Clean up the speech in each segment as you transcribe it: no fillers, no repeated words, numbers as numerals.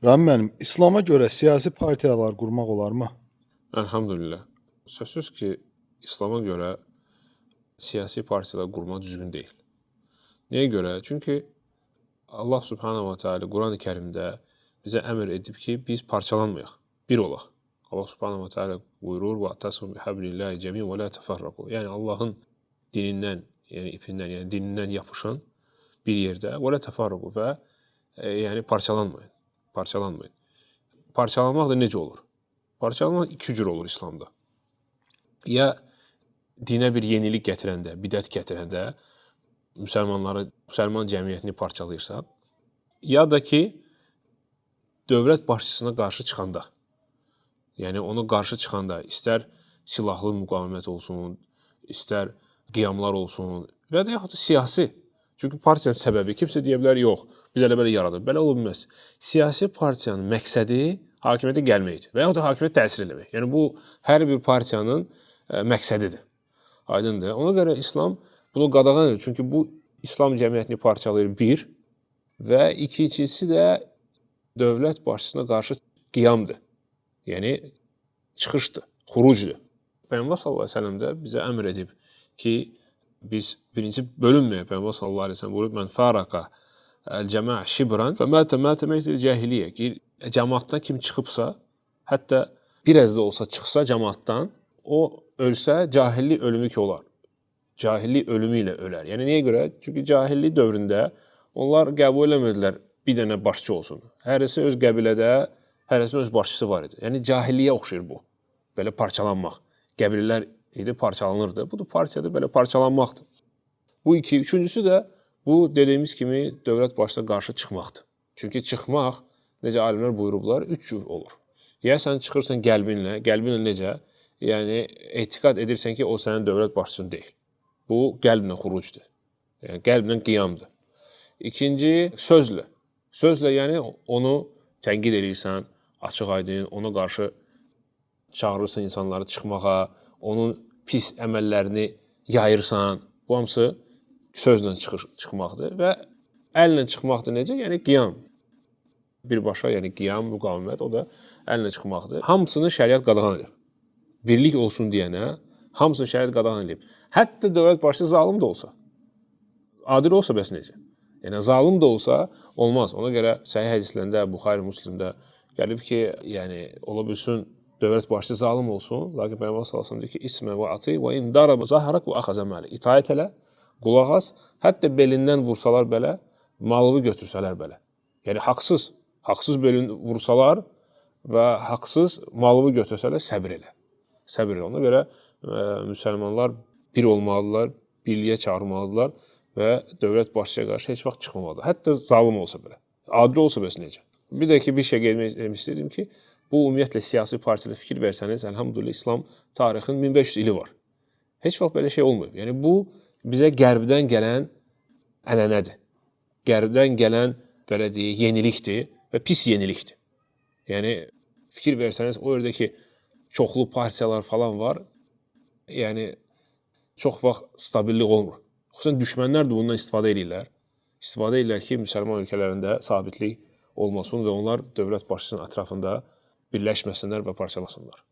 Ram mənim, İslama görə siyasi partiyalar qurmaq olarmı? Elhamdülillah. Sözsüz ki, İslama görə siyasi partiyalar qurmaq düzgün deyil. Nəyə görə? Çünki Allah Subhanahu wa Taala Quran-ı Kərimdə bizə əmr edib ki, biz parçalanmayaq, bir olaq. Allah Subhanahu wa Taala buyurur: "Və təsum bihablillahi cəmi'an və la təfərraqu." Yəni Allahın dinindən, ipindən, dinindən yapışın bir yerdə və la təfərraqu və yəni parçalanmayın. Parçalanmayın. Parçalanmaq da necə olur? Parçalanmaq iki cür olur İslamda. Ya dinə bir yenilik gətirəndə, bidət gətirəndə müsəlman cəmiyyətini parçalayırsan, ya da ki dövlət başçısına qarşı çıxanda, yəni ona qarşı çıxanda istər silahlı müqavimət olsun, istər qiyamlar olsun və ya yaxud da siyasi. Çünki partiyanın səbəbi kimsə deyə bilər, yox, biz elə belə yaradıq. Belə ola bilməz. Siyasi partiyanın məqsədi hakimiyyətə gəlməkdir və yaxud da hakimiyyət təsir eləmək. Yəni bu hər bir partiyanın məqsədidir. Aydındır. Ona görə İslam bunu qadağan edir. Çünki bu İslam cəmiyyətini parçalayır bir və ikincisi də dövlət başçısına qarşı qiyamdır. Yəni çıxışdır, xurucdur. Peyğəmbər sallallahu əleyhi və səlləm də bizə əmr edib ki, biz birinci bölünməyək. Peyğəmbər sallallahu əleyhi və səlləm buyurub: "Mən faraqa el-cəma'a şibran fəmətə mətəməkdir cahiliyyə." Ki, cəmaatdan kim çıxıbsa, hətta biraz da olsa çıxsa cəmaatdan, o ölsə cahillik ölümü ki olar. Cahillik ölümü ilə ölər. Yəni niyə görə? Çünki cahillik dövründə onlar qəbul eləmirdilər bir dənə başçı olsun. Hərəsi öz qəbilədə, hərəsinin öz başçısı var idi. Yəni cahilliyə oxşayır bu. Belə parçalanmaq. Qəbilələr idi, parçalanırdı. Bu da partiyada belə parçalanmaqdır. Bu iki. Üçüncüsü də bu dediyimiz kimi dövlət başçısına qarşı çıxmaqdır. Çünki çıxmaq, necə alimlər buyurublar, üç cür olur. Ya sən çıxırsan qəlbinlə necə? Yəni etiqad edirsən ki, o sənin dövlət başçın deyil. Bu qəlblə xurucdur. Yəni qəlblə qiyamdır. İkinci, sözlə. Sözlə yəni onu tənqid edirsən, açıq-aydın, ona qarşı çağırırsan insanları çıxmağa, onun pis əməllərini yayırsan. Bu hamısı sözlə çıxmaqdır və əllə çıxmaqdır necə? Yəni qiyam. Birbaşa, yəni qiyam, müqavimət, o da əllə çıxmaqdır. Hamısını şəriət qadağan edir. Birlik olsun deyənə hamısını şəriət qadağan edib. Hətta dövlət başçısı zalım da olsa, adil olsa bəs necə? Yəni zalım da olsa olmaz. Ona görə səhih hədislərində, Buxari, Müslimdə gəlib ki, yəni ola bilsin dövlət başçısı zalım olsun, lakin Peyğəmbər sallallahu əleyhi və səlləm deyir ki, ismə və ati və in daraba zahrak və axaza mali. İtaət elə, qulaq as, hətta belindən vursalar belə, malını götürsələr belə. Yəni haqsız belin vursalar və haqsız malını götürsələr səbir elə. Səbir elə. Ona görə müsəlmanlar bir olmalıdırlar, birliyə çağırmalıdırlar və dövlət başçıya qarşı heç vaxt çıxmamalıdır. Hətta zalım olsa belə. Adil olsa bəs necə? Bir də ki, bir şey qeyd istəyirəm ki, bu ümumiyyətlə siyasi partiyada fikir versəniz, elhamdülillah İslam tarixinin 1500 ili var. Heç vaxt belə şey olmayıb. Yəni bu bizə qərbdən gələn ənənədir. Qərbdən gələn belə deyək, yenilikdir və pis yenilikdir. Yəni fikir versəniz, o yerdəki çoxlu partiyalar falan var. Yəni çox vaxt stabillik olmur. Xüsusən düşmənlər də bundan istifadə edirlər. İstifadə edirlər ki, müsəlman ölkələrində sabitlik olmasın və onlar dövlət başçısının ətrafında birləşməsinlər və parçalasınlar.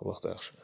Allah da yaxşı.